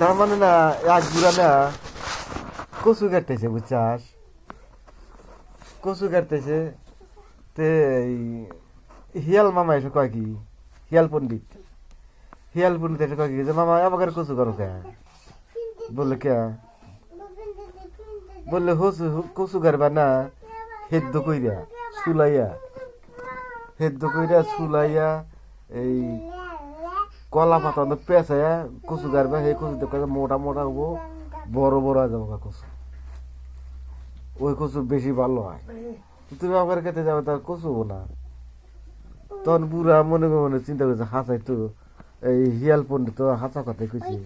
তার মানে না এক বুড়া না কচু কাটতেছে বুঝছাস, কচু কাটতেছে তে হিয়াল মামা এসে কয় কি, হিয়াল পণ্ডিত এসে কয় কি যে মামা আমাকে কচু করো কে, বললে কে, বললে কচু কাটবা না হেদ্দ কইরা সুলাইয়া এই কলা পাতা পেঁচাইয়া কচু কাটবা, সেই কচু মোটা মোটা হবো, বড় বড় হয়ে যাবো কচু, ওই কচু বেশি ভালো হয়। তুমি আমার খেতে যাবে তার কচু হবো না। তখন বুড়া মনে মনে চিন্তা করছে হাসাই তো এই হিয়াল পণ্ডিত তো হাসা কথাই কইছি।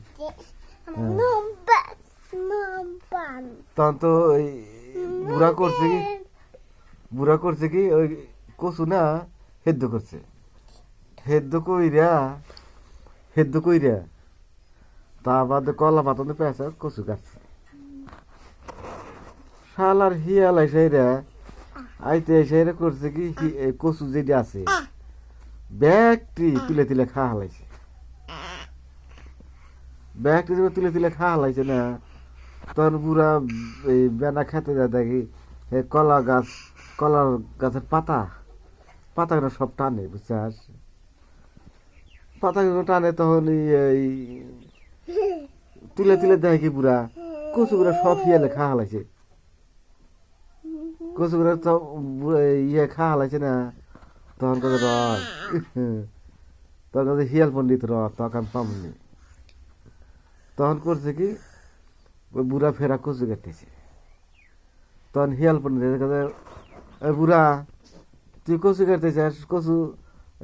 তখন তো ওই বুড়া করছে কি ওই কচু না হেদ্দ করছে, হেদ্দ কইরা তা বাদে কলা পাতা পেঁচা কচু কাটছে। শালার হিয়াল আইতে করছে কি কচু যেটা আছে ব্যাগটি তুলে খাওয়া হালাইছে, না। তখন পুরা এই বেনা খেতে যায় দেখি কলার গাছের পাতাগুলো সব টানে বুঝছাস, পাতাগুলো টানে। তখন এই তুলে দেখে কি পুরা কচুগুলো সব হিয়ালে খাওয়া হালাইছে, কচুগুলো তো খাওয়া হালাইছে না। তখন কাছে তখন কাছে হিয়াল পণ্ডিত তখন পামনি। তখন করছে কি ওই বুড়া ফেরা কচু কাটতেছে। তখন হিয়াল পণ্ডিত কাছে বুড়া তুই কচু কাটতেছিস, কচু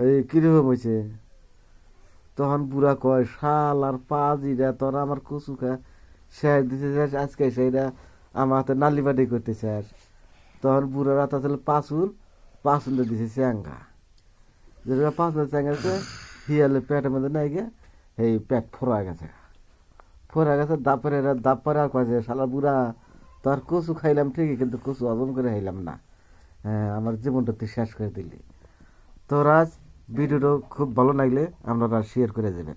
এই কিরকম হয়েছে? তখন বুড়া কয় শাল আর পাজিরা তোরা আমার কচু শেষ দিতে চাস, আজকে সেইটা আমার হাতে নালিবাটি করতে চাস। তখন বুড়ার হাতে আসলে পাঁচুল দিছে চ্যাঙ্গা, যেটা পাঁচুল চ্যাঙ্গাতে হিয়ালে পেটের মধ্যে নাই গে এই পেট ফোরা গেছে, দাপরে আর কয়েছে শালা বুড়া তোর কচু খাইলাম ঠিকই, কিন্তু কচু হজম করে খাইলাম না, হ্যাঁ আমার জীবনটা তুই শেষ করে দিলি। তোর আজ ভিডিওটা খুব ভালো লাগলে আপনারা শেয়ার করে দেবেন।